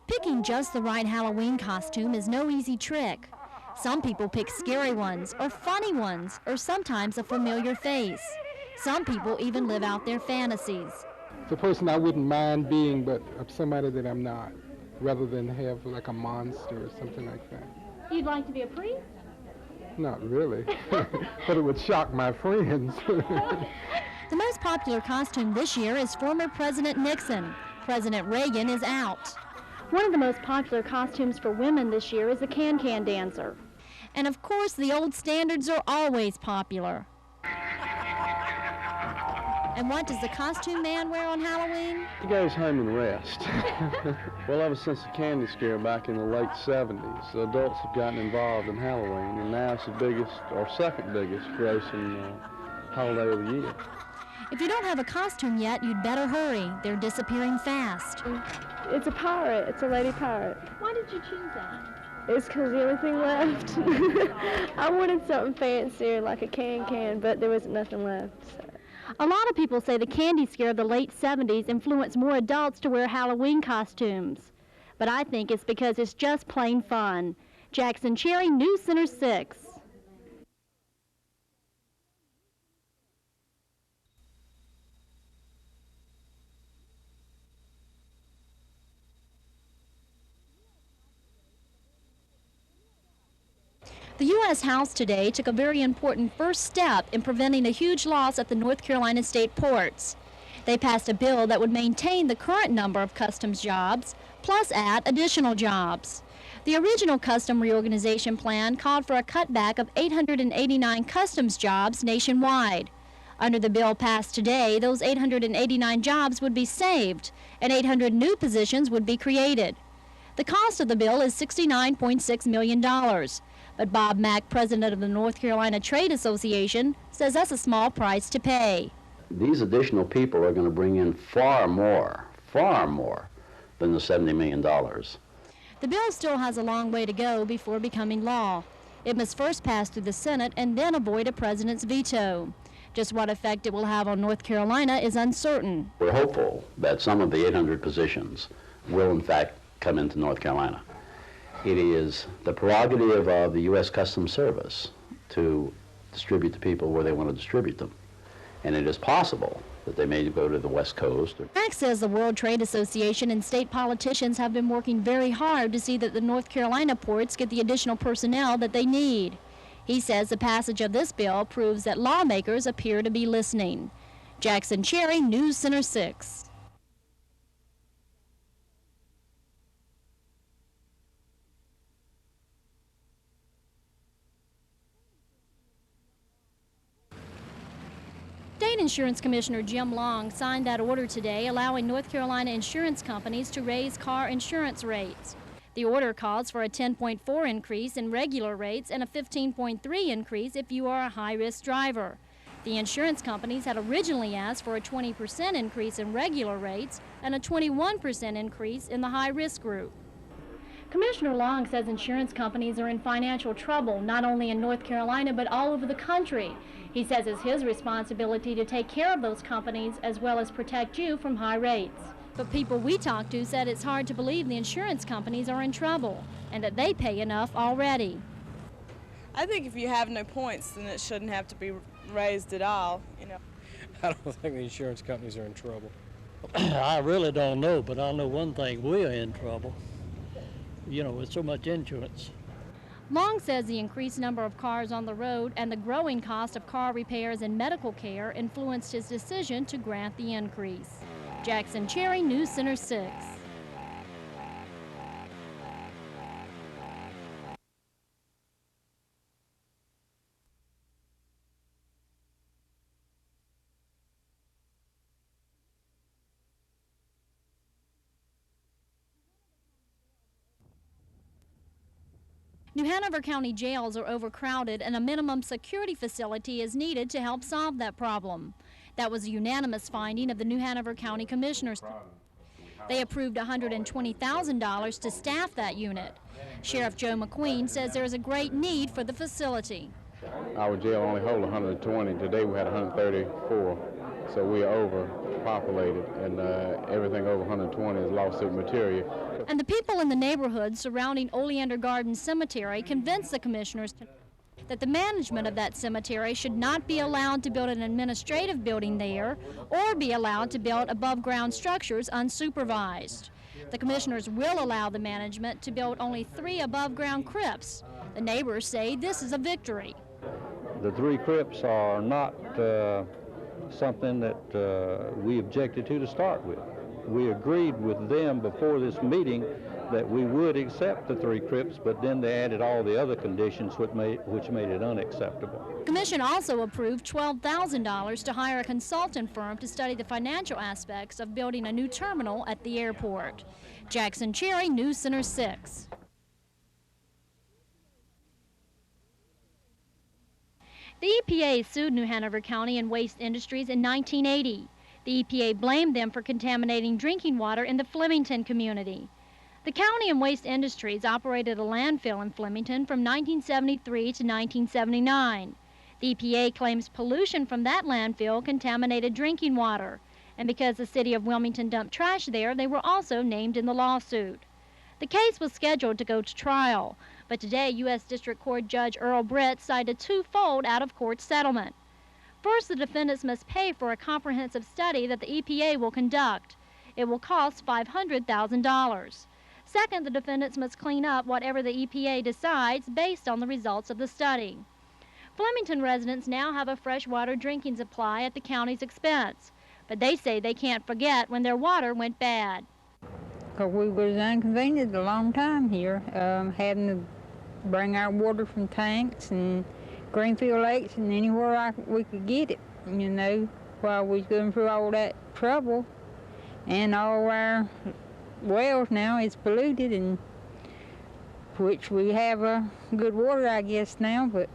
Picking just the right Halloween costume is no easy trick. Some people pick scary ones, or funny ones, or sometimes a familiar face. Some people even live out their fantasies. It's a person I wouldn't mind being, but somebody that I'm not, rather than have like a monster or something like that. You'd like to be a priest? Not really, but it would shock my friends. The most popular costume this year is former President Nixon. President Reagan is out. One of the most popular costumes for women this year is the can-can dancer. And of course, the old standards are always popular. And what does the costume man wear on Halloween? He goes home and rests. Well, ever since the candy scare back in the late 70s, the adults have gotten involved in Halloween, and now it's the biggest, or second biggest, grossing holiday of the year. If you don't have a costume yet, you'd better hurry. They're disappearing fast. It's a pirate. It's a lady pirate. Why did you choose that? It's because the only thing left. I wanted something fancier like a can-can, but there wasn't nothing left. So. A lot of people say the candy scare of the late 70s influenced more adults to wear Halloween costumes. But I think it's because it's just plain fun. Jackson Cherry, News Center 6. The U.S. House today took a very important first step in preventing a huge loss at the North Carolina state ports. They passed a bill that would maintain the current number of customs jobs, plus add additional jobs. The original custom reorganization plan called for a cutback of 889 customs jobs nationwide. Under the bill passed today, those 889 jobs would be saved, and 800 new positions would be created. The cost of the bill is $69.6 million. But Bob Mack, president of the North Carolina Trade Association, says that's a small price to pay. These additional people are going to bring in far more than the $70 million. The bill still has a long way to go before becoming law. It must first pass through the Senate and then avoid a president's veto. Just what effect it will have on North Carolina is uncertain. We're hopeful that some of the 800 positions will in fact come into North Carolina. It is the prerogative of the U.S. Customs Service to distribute the people where they want to distribute them. And it is possible that they may go to the West Coast. Mack says the World Trade Association and state politicians have been working very hard to see that the North Carolina ports get the additional personnel that they need. He says the passage of this bill proves that lawmakers appear to be listening. Jackson Cherry, News Center 6. State Insurance Commissioner Jim Long signed that order today allowing North Carolina insurance companies to raise car insurance rates. The order calls for a 10.4 increase in regular rates and a 15.3 increase if you are a high-risk driver. The insurance companies had originally asked for a 20% increase in regular rates and a 21% increase in the high-risk group. Commissioner Long says insurance companies are in financial trouble, not only in North Carolina, but all over the country. He says it's his responsibility to take care of those companies as well as protect you from high rates. But people we talked to said it's hard to believe the insurance companies are in trouble and that they pay enough already. I think if you have no points, then it shouldn't have to be raised at all, you know. I don't think the insurance companies are in trouble. I really don't know, but I know one thing, we're in trouble. You know, with so much insurance. Long says the increased number of cars on the road and the growing cost of car repairs and medical care influenced his decision to grant the increase. Jackson Cherry, News Center 6. New Hanover County jails are overcrowded and a minimum security facility is needed to help solve that problem. That was a unanimous finding of the New Hanover County Commissioners. They approved $120,000 to staff that unit. Sheriff Joe McQueen says there is a great need for the facility. Our jail only holds 120. Today we had 134. So we are overpopulated, and everything over 120 is lawsuit material. And the people in the neighborhood surrounding Oleander Garden Cemetery convinced the commissioners that the management of that cemetery should not be allowed to build an administrative building there or be allowed to build above-ground structures unsupervised. The commissioners will allow the management to build only 3 above-ground crypts. The neighbors say this is a victory. The 3 crypts are not something that we objected to start with. We agreed with them before this meeting that we would accept the 3 crypts, but then they added all the other conditions which made it unacceptable. The commission also approved $12,000 to hire a consultant firm to study the financial aspects of building a new terminal at the airport. Jackson Cherry, News Center 6. The EPA sued New Hanover County and Waste Industries in 1980. The EPA blamed them for contaminating drinking water in the Flemington community. The county and Waste Industries operated a landfill in Flemington from 1973 to 1979. The EPA claims pollution from that landfill contaminated drinking water, and because the city of Wilmington dumped trash there, they were also named in the lawsuit. The case was scheduled to go to trial, but today U.S. District Court Judge Earl Brett cited a twofold out-of-court settlement. First, the defendants must pay for a comprehensive study that the EPA will conduct. It will cost $500,000. Second, the defendants must clean up whatever the EPA decides based on the results of the study. Flemington residents now have a freshwater drinking supply at the county's expense, but they say they can't forget when their water went bad. Because we was inconvenienced a long time here, having to bring our water from tanks and Greenfield Lakes and anywhere we could get it, you know, while we was going through all that trouble. And all our wells now is polluted, and which we have good water, I guess, now, but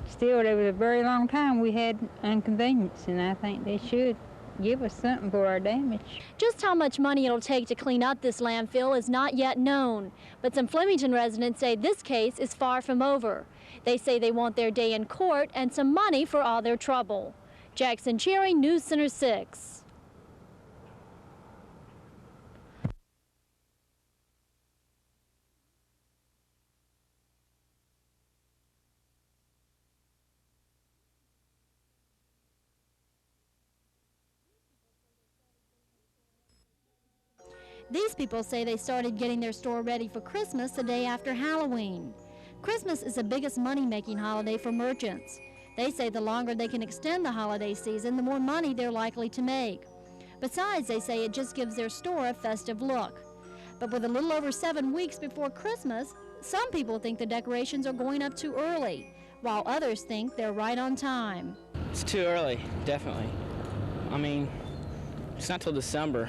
still there was a very long time we had inconvenience, and I think they should give us something for our damage. Just how much money it'll take to clean up this landfill is not yet known, but some Flemington residents say this case is far from over. They say they want their day in court and some money for all their trouble. Jackson Cherry, News Center 6. These people say they started getting their store ready for Christmas the day after Halloween. Christmas is the biggest money-making holiday for merchants. They say the longer they can extend the holiday season, the more money they're likely to make. Besides, they say it just gives their store a festive look. But with a little over 7 weeks before Christmas, some people think the decorations are going up too early, while others think they're right on time. It's too early, definitely. I mean, it's not till December.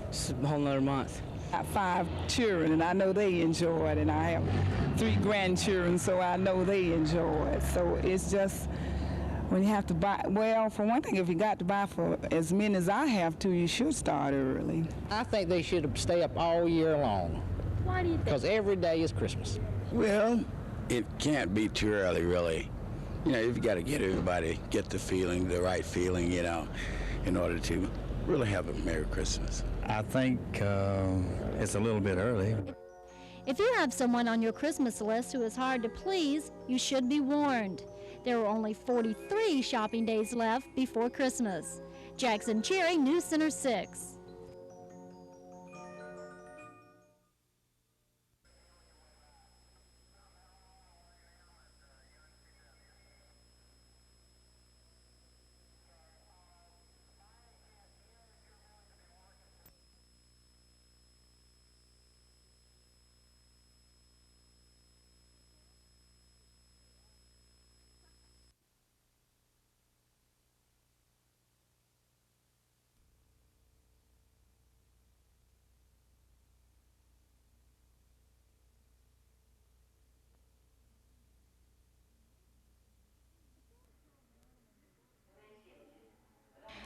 It's a whole nother month. I have 5 children, and I know they enjoy it, and I have 3 grandchildren, so I know they enjoy it. So it's just, when you have to buy, well, for one thing, if you got to buy for as many as I have to, you should start early. I think they should stay up all year long. Why do you think? Because every day is Christmas. Well, it can't be too early, really. You know, you've got to get everybody, get the feeling, the right feeling, you know, in order to really have a Merry Christmas. I think it's a little bit early. If you have someone on your Christmas list who is hard to please, you should be warned. There are only 43 shopping days left before Christmas. Jackson Cherry, News Center 6.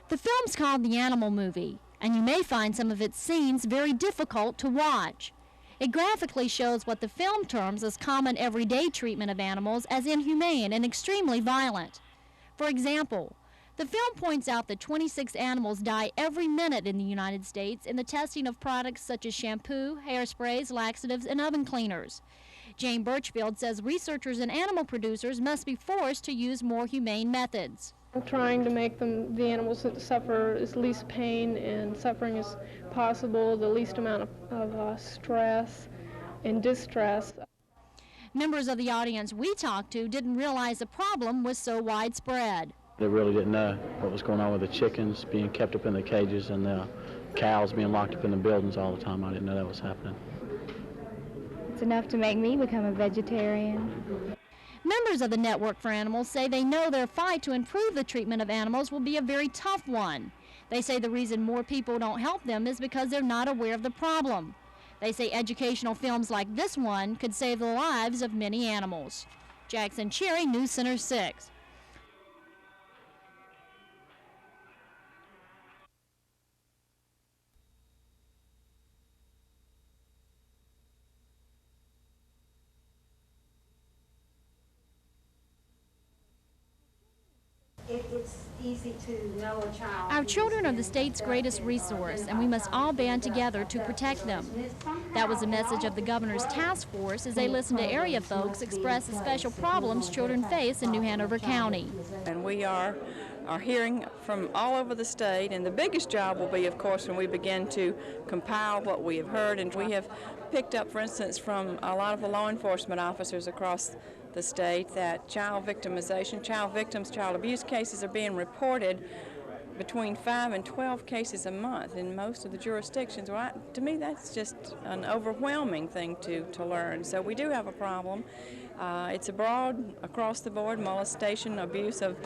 The film's called The Animal Movie, and you may find some of its scenes very difficult to watch. It graphically shows what the film terms as common everyday treatment of animals as inhumane and extremely violent. For example, The film points out that 26 animals die every minute in the United States in the testing of products such as shampoo, hairsprays, laxatives, and oven cleaners. Jane Birchfield says researchers and animal producers must be forced to use more humane methods. I'm trying to make the animals that suffer as least pain and suffering as possible, the least amount of stress and distress. Members of the audience we talked to didn't realize the problem was so widespread. They really didn't know what was going on with the chickens being kept up in the cages and the cows being locked up in the buildings all the time. I didn't know that was happening. It's enough to make me become a vegetarian. Members of the Network for Animals say they know their fight to improve the treatment of animals will be a very tough one. They say the reason more people don't help them is because they're not aware of the problem. They say educational films like this one could save the lives of many animals. Jackson Cherry, News Center 6. It's easy to know a child. Our children are the state's greatest resource, and we must all band together to protect them. That was the message of the governor's task force as they listened to area folks express the special problems children face in New Hanover County. And we are hearing from all over the state, and the biggest job will be, of course, when we begin to compile what we have heard. And we have picked up, for instance, from a lot of the law enforcement officers across the state that child victimization, child victims, child abuse cases are being reported between 5 and 12 cases a month in most of the jurisdictions. Well, to me, that's just an overwhelming thing to learn. So we do have a problem. It's abroad, across the board, molestation, abuse of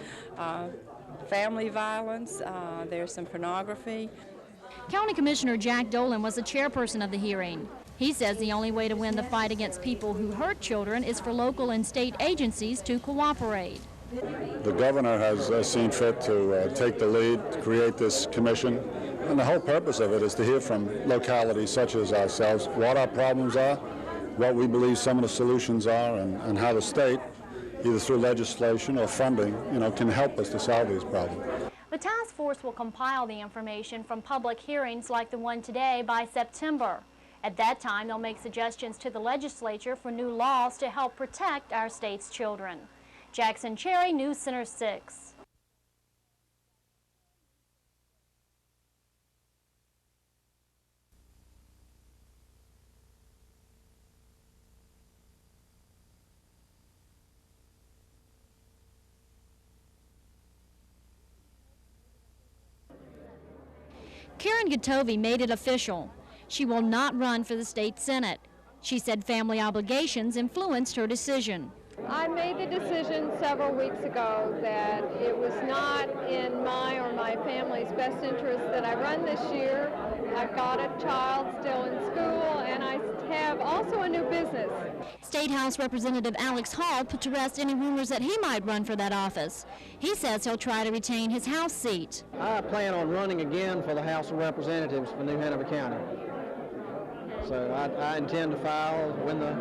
family violence. There's some pornography. County Commissioner Jack Dolan was the chairperson of the hearing. He says the only way to win the fight against people who hurt children is for local and state agencies to cooperate. The governor has seen fit to take the lead, create this commission, and the whole purpose of it is to hear from localities such as ourselves what our problems are, what we believe some of the solutions are, and how the state, either through legislation or funding, can help us to solve these problems. The task force will compile the information from public hearings like the one today by September. At that time, they'll make suggestions to the legislature for new laws to help protect our state's children. Jackson Cherry, News Center 6. Karen Gatovi made it official. She will not run for the state Senate. She said family obligations influenced her decision. I made the decision several weeks ago that it was not in my or my family's best interest that I run this year. I've got a child still in school, and I have also a new business. State House Representative Alex Hall put to rest any rumors that he might run for that office. He says he'll try to retain his House seat. I plan on running again for the House of Representatives for New Hanover County. So I intend to file when the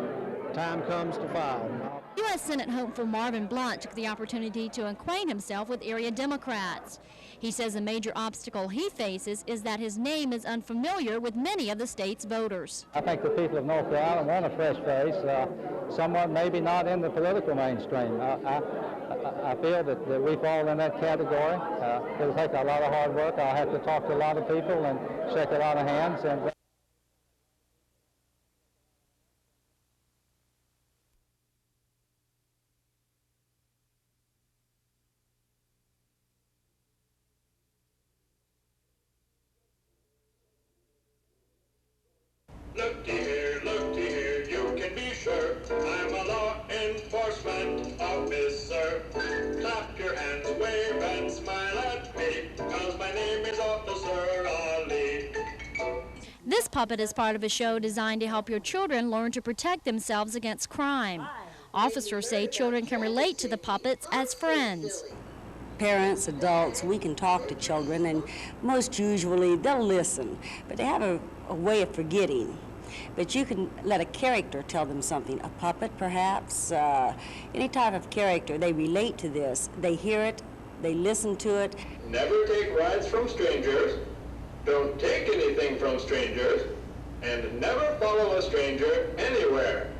time comes to file. U.S. Senate hopeful Marvin Blunt took the opportunity to acquaint himself with area Democrats. He says a major obstacle he faces is that his name is unfamiliar with many of the state's voters. I think the people of North Carolina want a fresh face, someone maybe not in the political mainstream. I feel that we fall in that category. It'll take a lot of hard work. I'll have to talk to a lot of people and shake a lot of hands. Look here, you can be sure I'm a law enforcement officer. Clap your hands, wave and smile at me, 'cause my name is Officer Ali. This puppet is part of a show designed to help your children learn to protect themselves against crime. Officers say children can relate to the puppets as friends. Parents, adults, we can talk to children, and most usually they'll listen, but they have a way of forgetting. But you can let a character tell them something, a puppet perhaps, any type of character. They relate to this, they hear it, They listen to it. Never take rides from strangers, don't take anything from strangers, and never follow a stranger anywhere.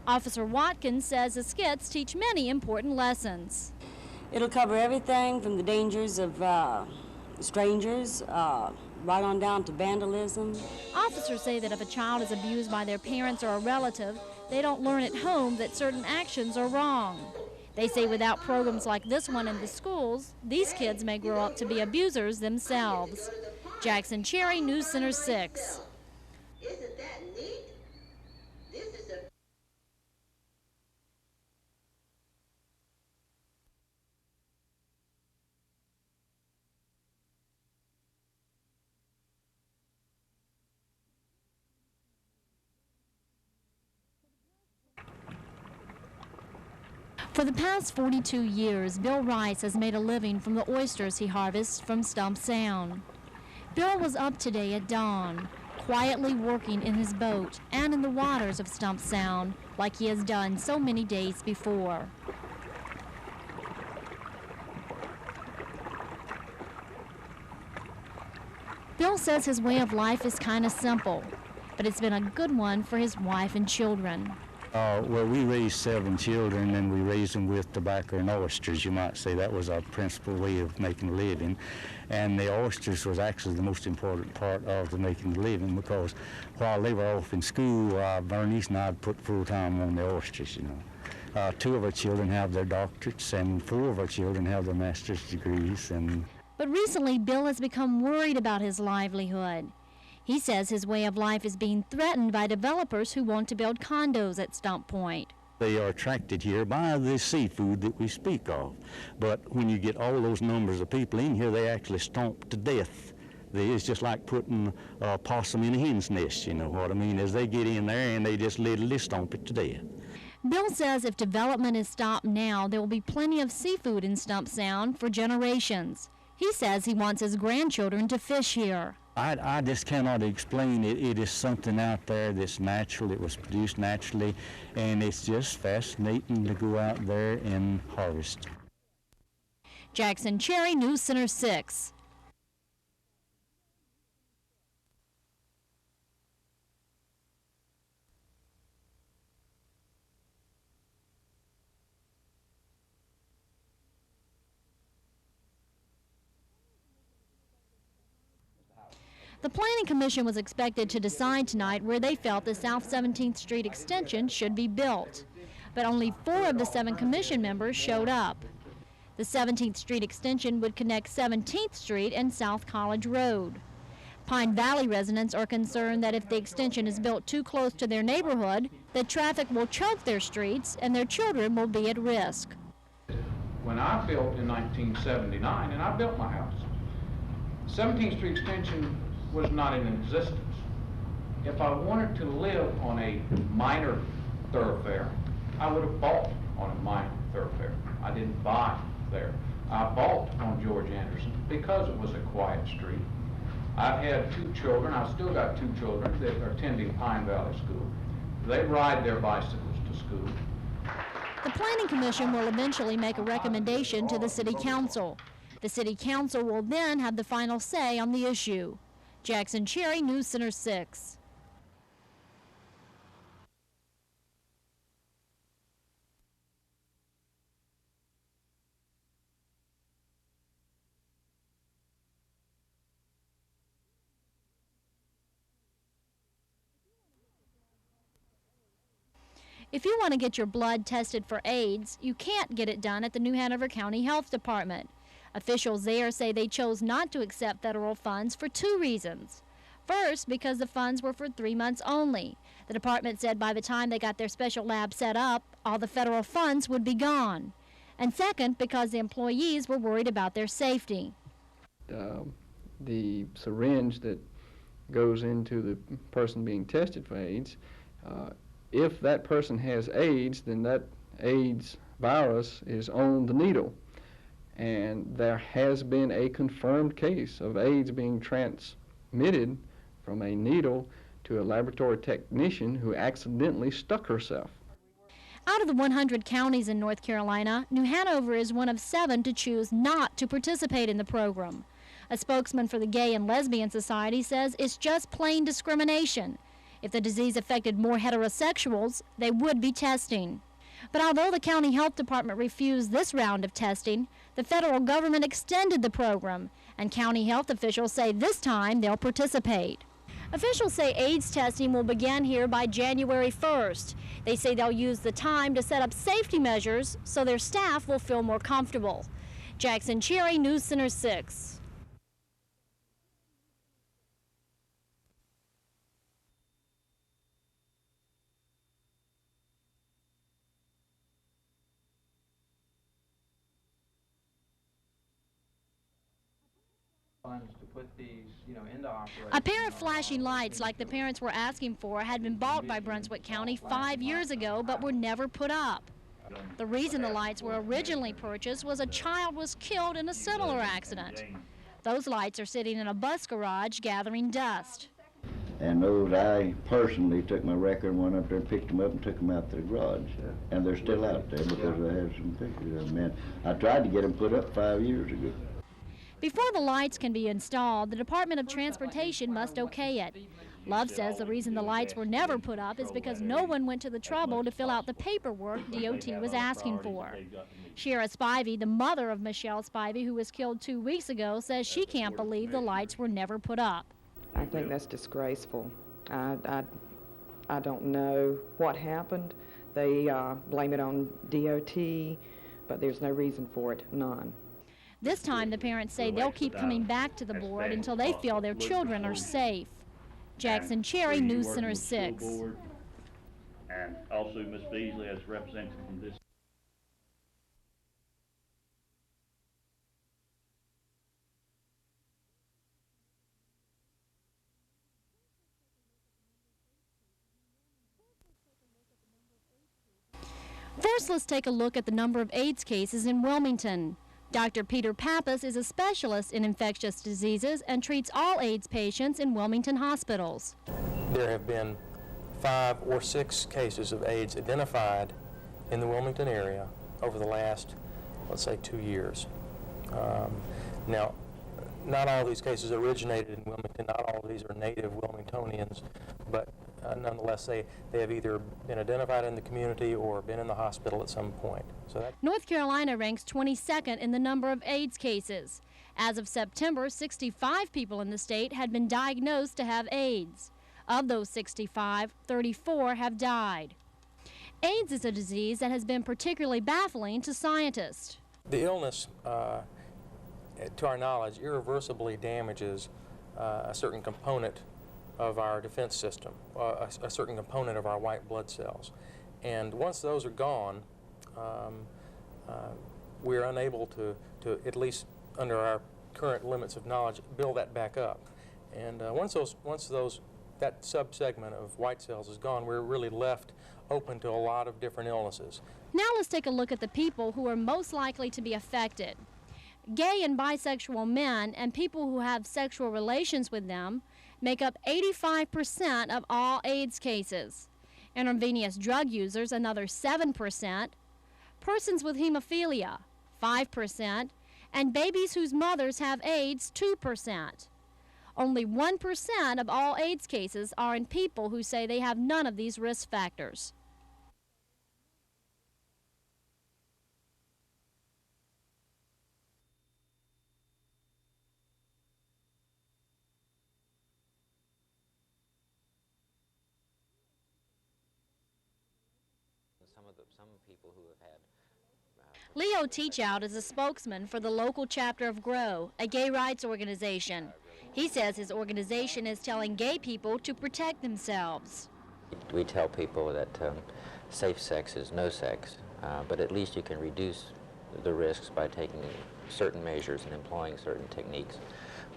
Officer Watkins says the skits teach many important lessons. It'll cover everything from the dangers of strangers, right on down to vandalism. Officers say that if a child is abused by their parents or a relative, they don't learn at home that certain actions are wrong. They say without programs like this one in the schools, these kids may grow up to be abusers themselves. Jackson Cherry, News Center 6. Isn't that neat? This is a For the past 42 years, Bill Rice has made a living from the oysters he harvests from Stump Sound. Bill was up today at dawn, quietly working in his boat and in the waters of Stump Sound like he has done so many days before. Bill says his way of life is kind of simple, but it's been a good one for his wife and children. Well, we raised 7 children, and we raised them with tobacco and oysters, you might say. That was our principal way of making a living. And the oysters was actually the most important part of the making a living, because while they were off in school, Bernice and I put full time on the oysters, you know. 2 of our children have their doctorates, and 4 of our children have their master's degrees. But recently, Bill has become worried about his livelihood. He says his way of life is being threatened by developers who want to build condos at Stump Point. They are attracted here by the seafood that we speak of. But when you get all those numbers of people in here, they actually stomp to death. It's just like putting a possum in a hen's nest, you know what I mean, as they get in there and they just literally stomp it to death. Bill says if development is stopped now, there will be plenty of seafood in Stump Sound for generations. He says he wants his grandchildren to fish here. I just cannot explain it. It is something out there that's natural. It was produced naturally, and it's just fascinating to go out there and harvest. Jackson Cherry, News Center 6. The Planning Commission was expected to decide tonight where they felt the South 17th Street extension should be built, but only 4 of the 7 commission members showed up. The 17th Street extension would connect 17th Street and South College Road. Pine Valley residents are concerned that if the extension is built too close to their neighborhood, that traffic will choke their streets and their children will be at risk. When I built in 1979, and I built my house, 17th Street extension was not in existence. If I wanted to live on a minor thoroughfare, I would have bought on a minor thoroughfare. I didn't buy there. I bought on George Anderson because it was a quiet street. I've had 2 children, I've still got 2 children that are attending Pine Valley School. They ride their bicycles to school. The Planning Commission will eventually make a recommendation to the City Council. The City Council will then have the final say on the issue. Jackson Cherry, News Center 6. If you want to get your blood tested for AIDS, you can't get it done at the New Hanover County Health Department. Officials there say they chose not to accept federal funds for 2 reasons. First, because the funds were for 3 months only. The department said by the time they got their special lab set up, all the federal funds would be gone. And second, because the employees were worried about their safety. The syringe that goes into the person being tested for AIDS, if that person has AIDS, then that AIDS virus is on the needle. And there has been a confirmed case of AIDS being transmitted from a needle to a laboratory technician who accidentally stuck herself. Out of the 100 counties in North Carolina, New Hanover is one of 7 to choose not to participate in the program. A spokesman for the Gay and Lesbian Society says it's just plain discrimination. If the disease affected more heterosexuals, they would be testing. But although the county health department refused this round of testing, the federal government extended the program, and county health officials say this time they'll participate. Officials say AIDS testing will begin here by January 1st. They say they'll use the time to set up safety measures so their staff will feel more comfortable. Jackson Cherry, News Center 6. Funds to put these, into operation. A pair of flashing lights like the parents were asking for had been bought by Brunswick County 5 years ago but were never put up. The reason the lights were originally purchased was a child was killed in a similar accident. Those lights are sitting in a bus garage gathering dust. And those, I personally took my record and went up there, picked them up and took them out to the garage. And they're still out there because I have some pictures of them. And I tried to get them put up 5 years ago. Before the lights can be installed, the Department of Transportation must okay it. Love says the reason the lights were never put up is because no one went to the trouble to fill out the paperwork DOT was asking for. Shira Spivey, the mother of Michelle Spivey, who was killed 2 weeks ago, says she can't believe the lights were never put up. I think that's disgraceful. I don't know what happened. They blame it on DOT, but there's no reason for it, none. This time, the parents say they'll keep coming back to the board until they feel their children are safe. Jackson Cherry, News Center 6. And also Ms. Beasley as representative from this. First, let's take a look at the number of AIDS cases in Wilmington. Dr. Peter Pappas is a specialist in infectious diseases and treats all AIDS patients in Wilmington hospitals. There have been 5 or 6 cases of AIDS identified in the Wilmington area over the last, let's say, 2 years. Now, not all of these cases originated in Wilmington, not all of these are native Wilmingtonians, but nonetheless, they have either been identified in the community or been in the hospital at some point. So North Carolina ranks 22nd in the number of AIDS cases. As of September, 65 people in the state had been diagnosed to have AIDS. Of those 65, 34 have died. AIDS is a disease that has been particularly baffling to scientists. The illness, to our knowledge, irreversibly damages a certain component of our defense system, a certain component of our white blood cells. And once those are gone, we're unable to, at least under our current limits of knowledge, build that back up. And once that subsegment of white cells is gone, we're really left open to a lot of different illnesses. Now let's take a look at the people who are most likely to be affected. Gay and bisexual men and people who have sexual relations with them make up 85% of all AIDS cases. Intravenous drug users, another 7%. Persons with hemophilia, 5%. And babies whose mothers have AIDS, 2%. Only 1% of all AIDS cases are in people who say they have none of these risk factors. Some people who have had Leo Teachout is a spokesman for the local chapter of GROW, a gay rights organization. He says his organization is telling gay people to protect themselves. We tell people that safe sex is no sex, but at least you can reduce the risks by taking certain measures and employing certain techniques,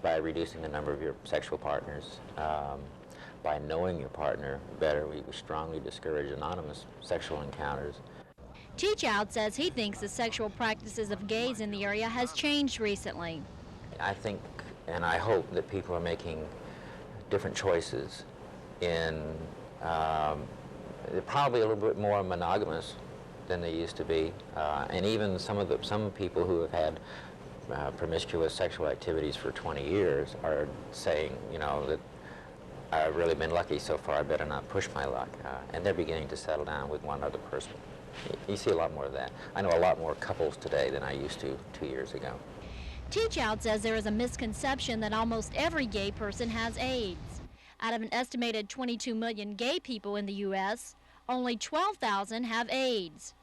by reducing the number of your sexual partners, by knowing your partner better. We strongly discourage anonymous sexual encounters. Teachout says he thinks the sexual practices of gays in the area has changed recently. I think and I hope that people are making different choices in probably a little bit more monogamous than they used to be, and even some people who have had promiscuous sexual activities for 20 years are saying, you know, that I've really been lucky so far, I better not push my luck, and they're beginning to settle down with one other person. You see a lot more of that. I know a lot more couples today than I used to 2 years ago. Teach Out says there is a misconception that almost every gay person has AIDS. Out of an estimated 22 million gay people in the U.S., only 12,000 have AIDS.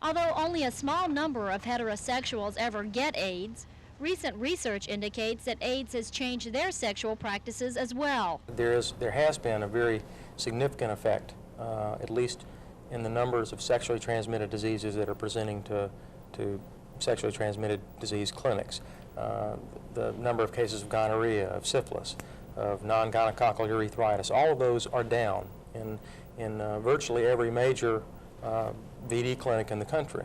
Although only a small number of heterosexuals ever get AIDS, recent research indicates that AIDS has changed their sexual practices as well. There has been a very significant effect, at least in the numbers of sexually transmitted diseases that are presenting to sexually transmitted disease clinics. The number of cases of gonorrhea, of syphilis, of non-gonococcal urethritis, all of those are down in virtually every major VD clinic in the country.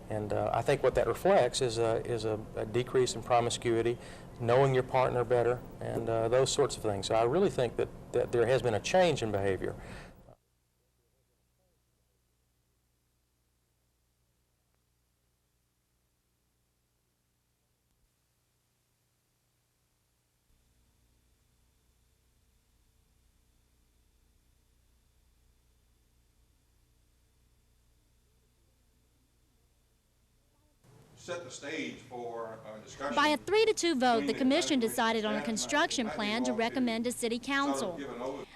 And I think what that reflects is a decrease in promiscuity, knowing your partner better, and those sorts of things. So I really think that there has been a change in behavior. Set the stage for discussion. By a 3-2 vote, the commission decided on a construction plan to recommend to City Council.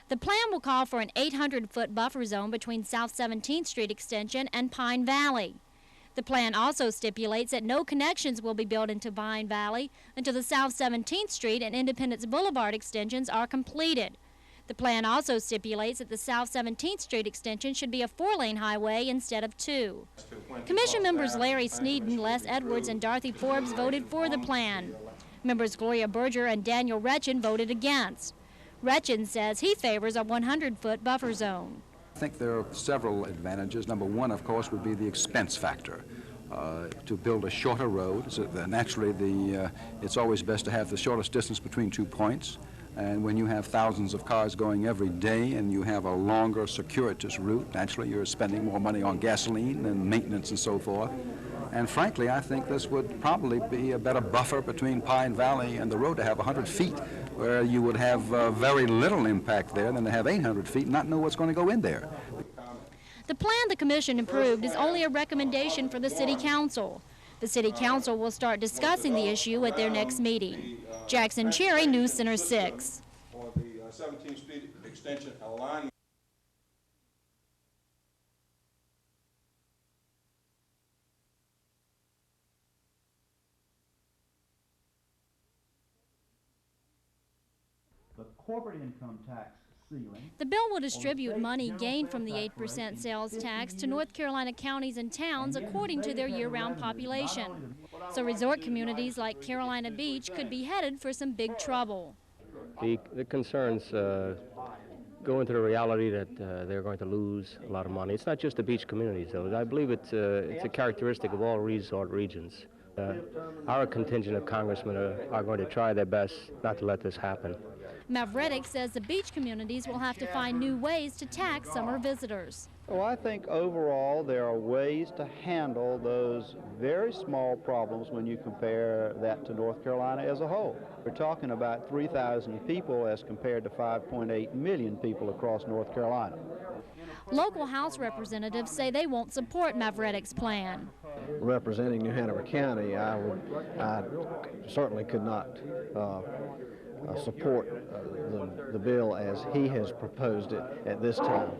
The plan will call for an 800-foot buffer zone between South 17th Street Extension and Pine Valley. The plan also stipulates that no connections will be built into Pine Valley until the South 17th Street and Independence Boulevard extensions are completed. The plan also stipulates that the South 17th Street extension should be a 4-lane highway instead of 2. Commission members Larry Sneeden, Les Edwards, and Dorothy Forbes voted for the plan. Members Gloria Berger and Daniel Retchen voted against. Retchen says he favors a 100-foot buffer zone. I think there are several advantages. Number one, of course, would be the expense factor. To build a shorter road, so naturally it's always best to have the shortest distance between 2 points. And when you have thousands of cars going every day and you have a longer, circuitous route, naturally you're spending more money on gasoline and maintenance and so forth. And frankly, I think this would probably be a better buffer between Pine Valley and the road to have 100 feet, where you would have very little impact there than to have 800 feet and not know what's going to go in there. The plan the commission approved is only a recommendation for the City Council. The City Council will start discussing the issue at their next meeting. Jackson Cherry, News Center 6. For the 17th Street extension alignment. The corporate income tax ceiling. The bill will distribute money gained from the 8% sales tax to North Carolina counties and towns according to their year-round population. So resort communities like Carolina Beach could be headed for some big trouble. The concerns go into the reality that they're going to lose a lot of money. It's not just the beach communities, though. I believe it's a characteristic of all resort regions. Our contingent of congressmen are going to try their best not to let this happen. Mavretic says the beach communities will have to find new ways to tax summer visitors. Well, I think overall there are ways to handle those very small problems when you compare that to North Carolina as a whole. We're talking about 3,000 people as compared to 5.8 million people across North Carolina. Local House representatives say they won't support Mavretic's plan. Representing New Hanover County, I certainly could not support the bill as he has proposed it at this time.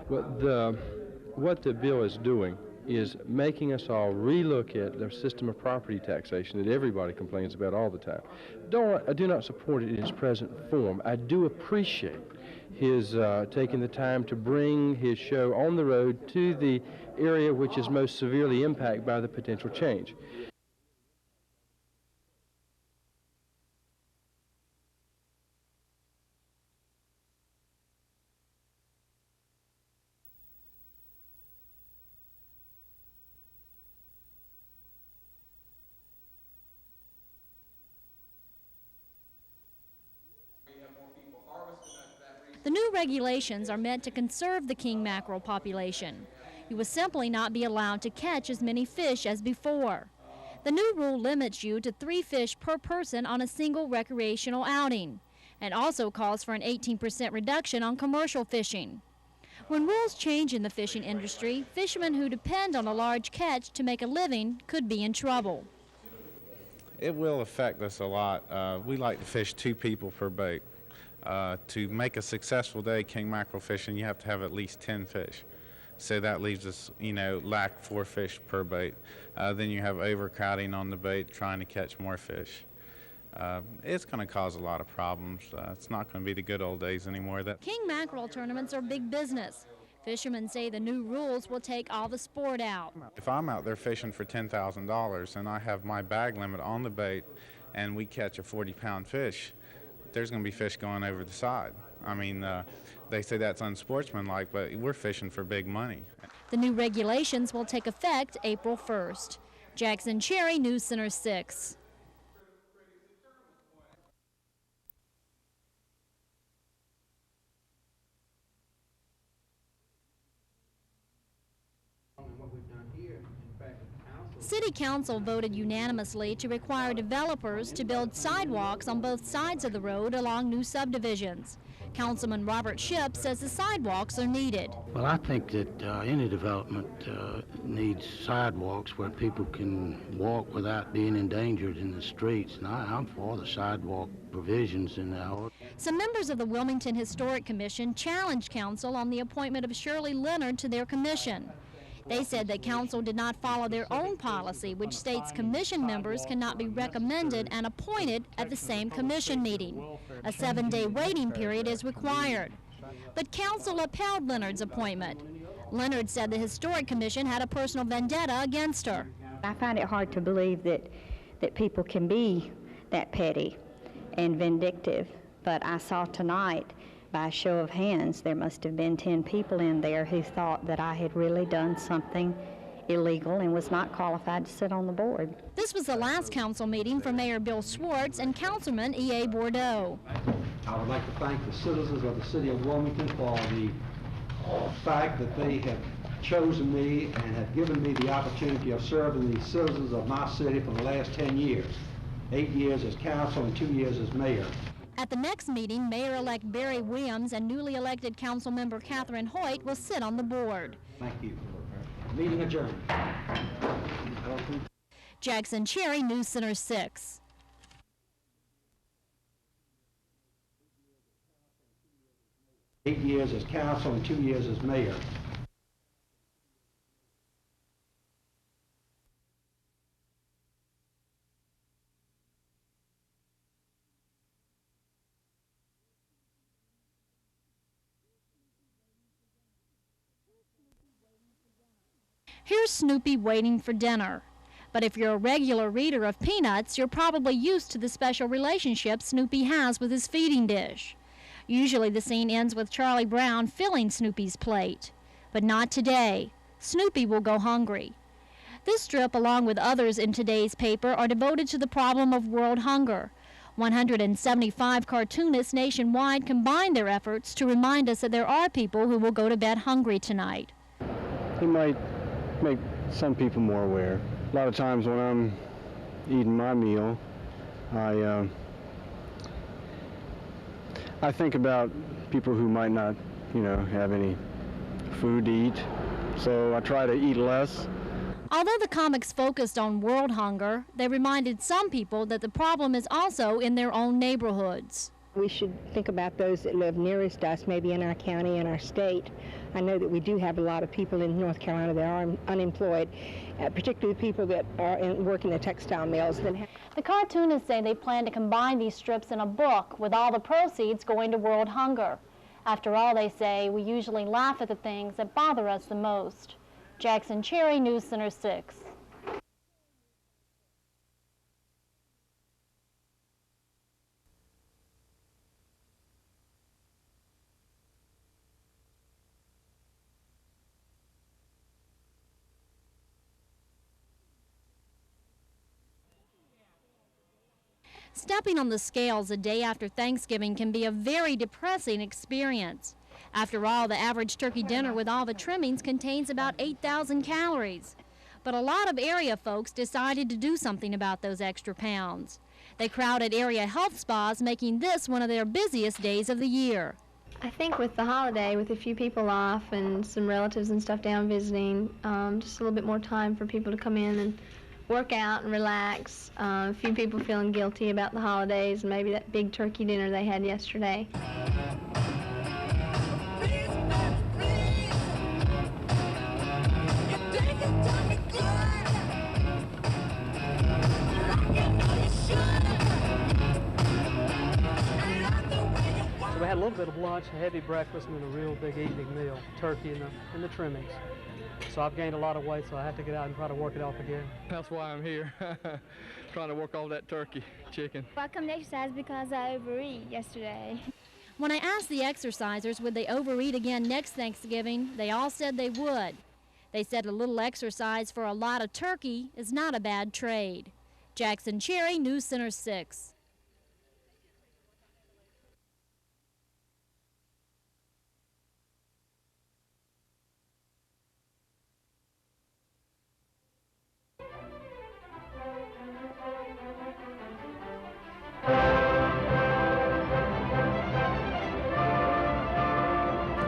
What the bill is doing is making us all relook at the system of property taxation that everybody complains about all the time. I do not support it in its present form. I do appreciate his taking the time to bring his show on the road to the area which is most severely impacted by the potential change. The new regulations are meant to conserve the king mackerel population. You will simply not be allowed to catch as many fish as before. The new rule limits you to 3 fish per person on a single recreational outing, and also calls for an 18% reduction on commercial fishing. When rules change in the fishing industry, fishermen who depend on a large catch to make a living could be in trouble. It will affect us a lot. We like to fish 2 people per boat. To make a successful day king mackerel fishing, you have to have at least 10 fish. So that leaves us, lack 4 fish per boat. Then you have overcrowding on the boat, trying to catch more fish. It's going to cause a lot of problems. It's not going to be the good old days anymore. King mackerel tournaments are big business. Fishermen say the new rules will take all the sport out. If I'm out there fishing for $10,000 and I have my bag limit on the boat and we catch a 40-pound fish, there's going to be fish going over the side. I mean, they say that's unsportsmanlike, but we're fishing for big money. The new regulations will take effect April 1st. Jackson Cherry, News Center 6. City Council voted unanimously to require developers to build sidewalks on both sides of the road along new subdivisions. Councilman Robert Shipp says the sidewalks are needed. Well, I think that any development needs sidewalks where people can walk without being endangered in the streets, and I'm for the sidewalk provisions in our. Some members of the Wilmington Historic Commission challenged council on the appointment of Shirley Leonard to their commission. They said that council did not follow their own policy, which states commission members cannot be recommended and appointed at the same commission meeting. A 7-day waiting period is required. But council upheld Leonard's appointment. Leonard said the Historic Commission had a personal vendetta against her. I find it hard to believe that people can be that petty and vindictive, but I saw tonight, by a show of hands, there must have been 10 people in there who thought that I had really done something illegal and was not qualified to sit on the board. This was the last council meeting for Mayor Bill Schwartz and Councilman E.A. Bordeaux. I would like to thank the citizens of the city of Wilmington for the fact that they have chosen me and have given me the opportunity of serving the citizens of my city for the last 10 years. 8 years as council and 2 years as mayor. At the next meeting, Mayor-elect Barry Williams and newly elected council member Catherine Hoyt will sit on the board. Thank you. Meeting adjourned. Jackson Cherry, News Center 6. Eight years as council and 2 years as mayor. Here's Snoopy waiting for dinner. But if you're a regular reader of Peanuts, you're probably used to the special relationship Snoopy has with his feeding dish. Usually the scene ends with Charlie Brown filling Snoopy's plate. But not today. Snoopy will go hungry. This strip, along with others in today's paper, are devoted to the problem of world hunger. 175 cartoonists nationwide combined their efforts to remind us that there are people who will go to bed hungry tonight. It might make some people more aware. A lot of times when I'm eating my meal, I think about people who might not, have any food to eat. So I try to eat less. Although the comics focused on world hunger, they reminded some people that the problem is also in their own neighborhoods. We should think about those that live nearest us, maybe in our county and our state. I know that we do have a lot of people in North Carolina that are unemployed, particularly people that are working the textile mills. The cartoonists say they plan to combine these strips in a book, with all the proceeds going to world hunger. After all, they say, we usually laugh at the things that bother us the most. Jackson Cherry, News Center 6. Stepping on the scales a day after Thanksgiving can be a very depressing experience. After all, the average turkey dinner with all the trimmings contains about 8,000 calories. But a lot of area folks decided to do something about those extra pounds. They crowded area health spas, making this one of their busiest days of the year. I think with the holiday, with a few people off and some relatives and stuff down visiting, just a little bit more time for people to come in and work out and relax. A few people feeling guilty about the holidays and maybe that big turkey dinner they had yesterday. We had a little bit of lunch, a heavy breakfast, and then a real big evening meal, turkey and the trimmings. So I've gained a lot of weight, so I have to get out and try to work it off again. That's why I'm here, trying to work off that turkey, chicken. I come to exercise because I overeat yesterday. When I asked the exercisers would they overeat again next Thanksgiving, they all said they would. They said a little exercise for a lot of turkey is not a bad trade. Jackson Cherry, News Center 6.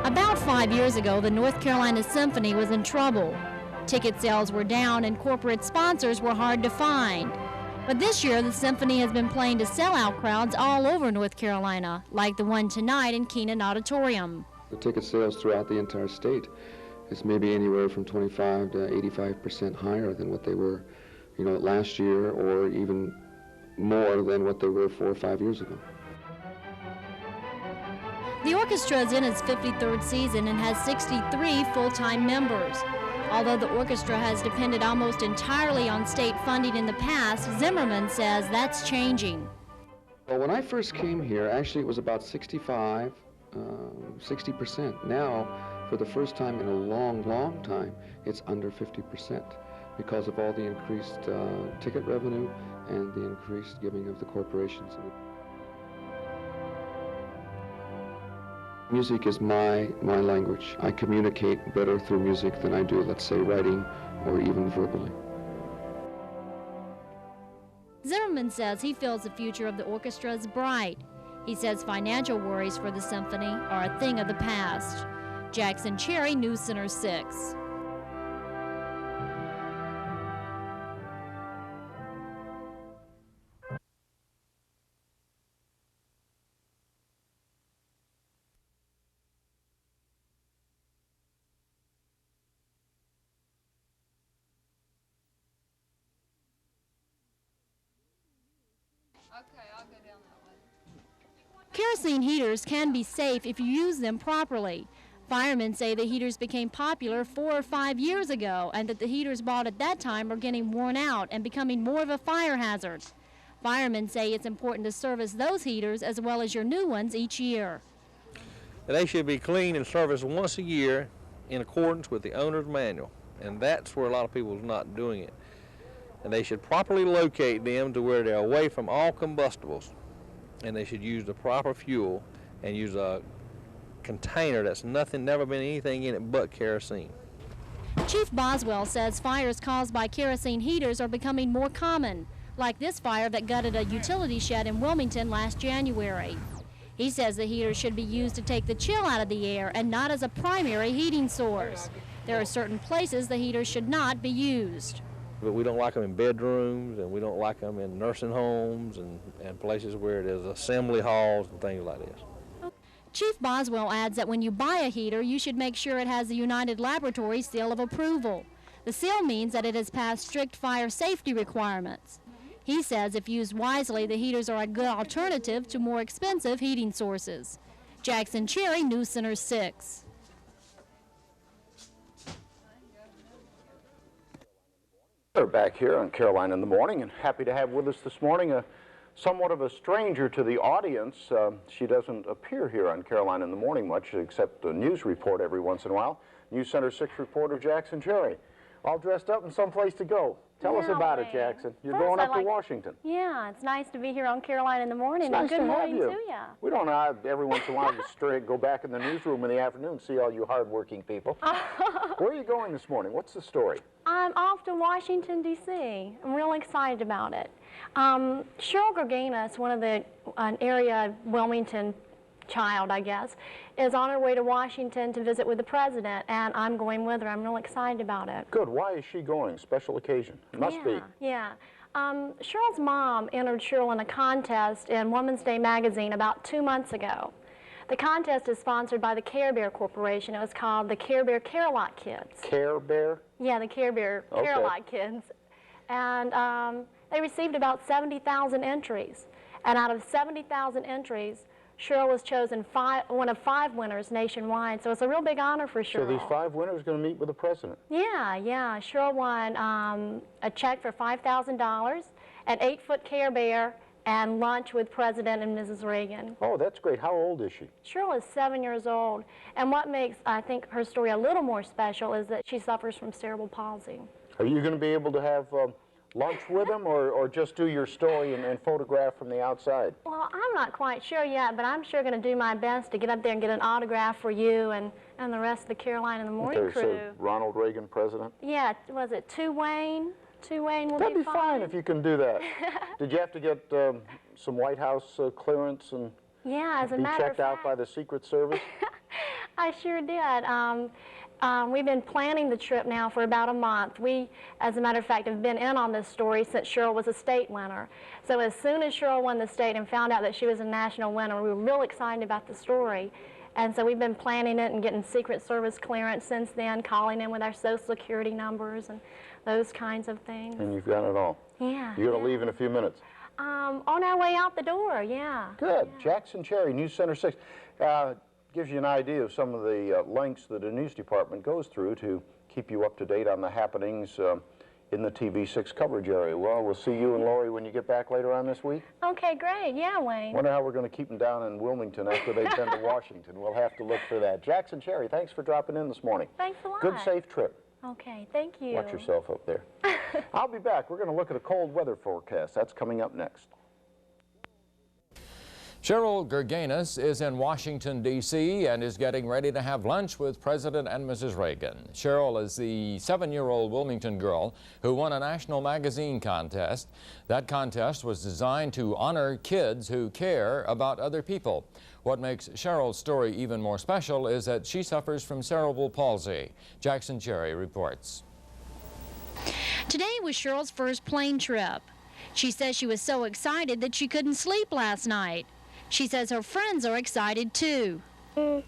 About 5 years ago, the North Carolina Symphony was in trouble. Ticket sales were down and corporate sponsors were hard to find. But this year, the Symphony has been playing to sellout crowds all over North Carolina, like the one tonight in Keenan Auditorium. The ticket sales throughout the entire state is maybe anywhere from 25 to 85% higher than what they were, last year, or even more than what they were 4 or 5 years ago. The orchestra is in its 53rd season and has 63 full-time members. Although the orchestra has depended almost entirely on state funding in the past, Zimmerman says that's changing. Well, when I first came here, actually it was about 60%. Now, for the first time in a long, long time, it's under 50% because of all the increased ticket revenue and the increased giving of the corporations. Music is my language. I communicate better through music than I do, let's say, writing or even verbally. Zimmerman says he feels the future of the orchestra is bright. He says financial worries for the symphony are a thing of the past. Jackson Cherry, News Center 6. Kerosene heaters can be safe if you use them properly. Firemen say the heaters became popular 4 or 5 years ago and that the heaters bought at that time are getting worn out and becoming more of a fire hazard. Firemen say it's important to service those heaters as well as your new ones each year. They should be cleaned and serviced once a year in accordance with the owner's manual, and that's where a lot of people is not doing it. And they should properly locate them to where they're away from all combustibles. And they should use the proper fuel and use a container that's never been anything in it but kerosene. Chief Boswell says fires caused by kerosene heaters are becoming more common, like this fire that gutted a utility shed in Wilmington last January. He says the heaters should be used to take the chill out of the air and not as a primary heating source. There are certain places the heaters should not be used. But we don't like them in bedrooms, and we don't like them in nursing homes and places where there's assembly halls and things like this. Chief Boswell adds that when you buy a heater, you should make sure it has the United Laboratories seal of approval. The seal means that it has passed strict fire safety requirements. He says if used wisely, the heaters are a good alternative to more expensive heating sources. Jackson Cherry, News Center 6. We're back here on Carolina in the Morning, and happy to have with us this morning somewhat of a stranger to the audience. She doesn't appear here on Carolina in the Morning much, except a news report every once in a while. News Center 6 reporter Jackson Cherry, all dressed up and someplace to go. Tell us about it, Jackson. You're going up to Washington. Yeah, it's nice to be here on Carolina in the Morning. It's nice Good to have morning you. to you. We don't know, every once in a while you go back in the newsroom in the afternoon and see all you hardworking people. Where are you going this morning? What's the story? I'm off to Washington, D.C. I'm real excited about it. Cheryl Gerganis, one of the area Wilmington child, I guess, is on her way to Washington to visit with the president, and I'm going with her. I'm real excited about it. Good. Why is she going? Special occasion. It must be. Yeah. Cheryl's mom entered Cheryl in a contest in Woman's Day magazine about 2 months ago. The contest is sponsored by the Care Bear Corporation. It was called the Care Bear Care-a-Lot Kids. Care Bear? Yeah, the Care Bear Care-a-Lot Kids. And they received about 70,000 entries. And out of 70,000 entries, Cheryl was chosen one of 5 winners nationwide, so it's a real big honor for Cheryl. So these 5 winners are going to meet with the president? Yeah. Cheryl won a check for $5,000, an 8-foot Care Bear, and lunch with President and Mrs. Reagan. Oh, that's great. How old is she? Cheryl is 7 years old, and what makes, I think, her story a little more special is that she suffers from cerebral palsy. Are you going to be able to have lunch with them, or just do your story and photograph from the outside? Well, I'm not quite sure yet, but I'm sure going to do my best to get up there and get an autograph for you and the rest of the Carolina in the Morning crew. So Ronald Reagan president? Yeah, was it Wayne? Wayne will That'd be be fine if you can do that. Did you have to get some White House clearance and as a be matter checked of out by the Secret Service? I sure did. We've been planning the trip now for about a month. We, as a matter of fact, have been in on this story since Cheryl was a state winner. So as soon as Cheryl won the state and found out that she was a national winner, we were real excited about the story. And so we've been planning it and getting Secret Service clearance since then, calling in with our Social Security numbers and those kinds of things. And you've got it all. Yeah. You're going to leave in a few minutes. On our way out the door, yeah. Good. Yeah. Jackson Cherry, News Center 6. Gives you an idea of some of the lengths that a news department goes through to keep you up to date on the happenings in the TV6 coverage area. Well, we'll see you and Lori when you get back later on this week. Okay, great. Yeah, Wayne. Wonder how we're going to keep them down in Wilmington after they've been to Washington. We'll have to look for that. Jackson Cherry, thanks for dropping in this morning. Thanks a lot. Good, safe trip. Okay, thank you. Watch yourself up there. I'll be back. We're going to look at a cold weather forecast. That's coming up next. Cheryl Gerganis is in Washington, D.C. and is getting ready to have lunch with President and Mrs. Reagan. Cheryl is the 7-year-old Wilmington girl who won a national magazine contest. That contest was designed to honor kids who care about other people. What makes Cheryl's story even more special is that she suffers from cerebral palsy. Jackson Cherry reports. Today was Cheryl's first plane trip. She says she was so excited that she couldn't sleep last night. She says her friends are excited too. They've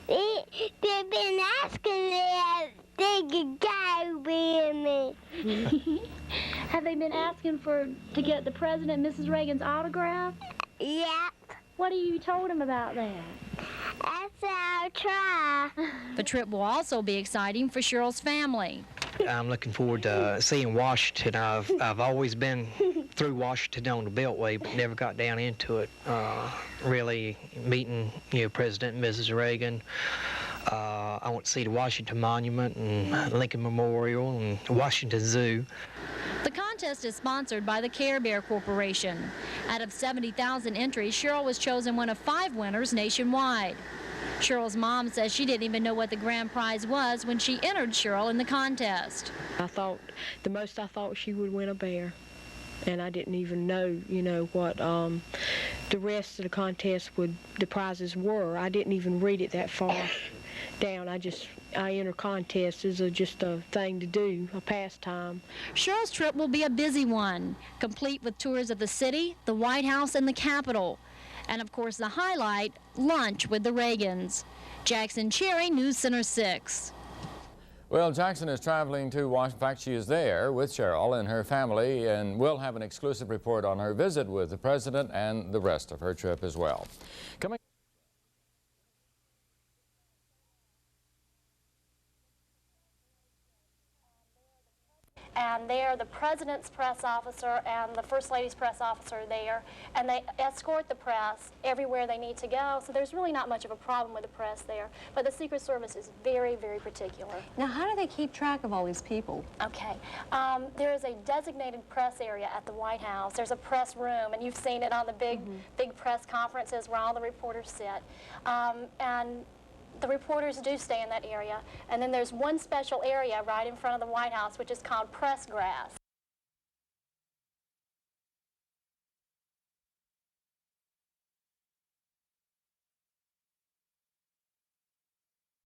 been asking me if they could go with me. Have they been asking to get the President and Mrs. Reagan's autograph? Yep. What have you told them about that? I said I'll try. The trip will also be exciting for Cheryl's family. I'm looking forward to seeing Washington. I've always been through Washington on the Beltway, but never got down into it. Really meeting, President and Mrs. Reagan. I want to see the Washington Monument and Lincoln Memorial and Washington Zoo. The contest is sponsored by the Care Bear Corporation. Out of 70,000 entries, Cheryl was chosen one of 5 winners nationwide. Cheryl's mom says she didn't even know what the grand prize was when she entered Cheryl in the contest. The most I thought she would win a bear. And I didn't even know, what the rest of the contest the prizes were. I didn't even read it that far down. I enter contests as just a thing to do, a pastime. Cheryl's trip will be a busy one, complete with tours of the city, the White House, and the Capitol. And of course the highlight, lunch with the Reagans. Jackson Cherry, News Center 6. Well, Jackson is traveling to Washington. In fact, she is there with Cheryl and her family, and we'll have an exclusive report on her visit with the president and the rest of her trip as well. Coming And and there the President's press officer and the First Lady's press officer are there, and they escort the press everywhere they need to go, so there's really not much of a problem with the press there. But the Secret Service is very, very particular. Now, how do they keep track of all these people? Okay. There is a designated press area at the White House. There's a press room, and you've seen it on the big press conferences where all the reporters sit. And the reporters do stay in that area. And then there's one special area right in front of the White House, which is called press grass.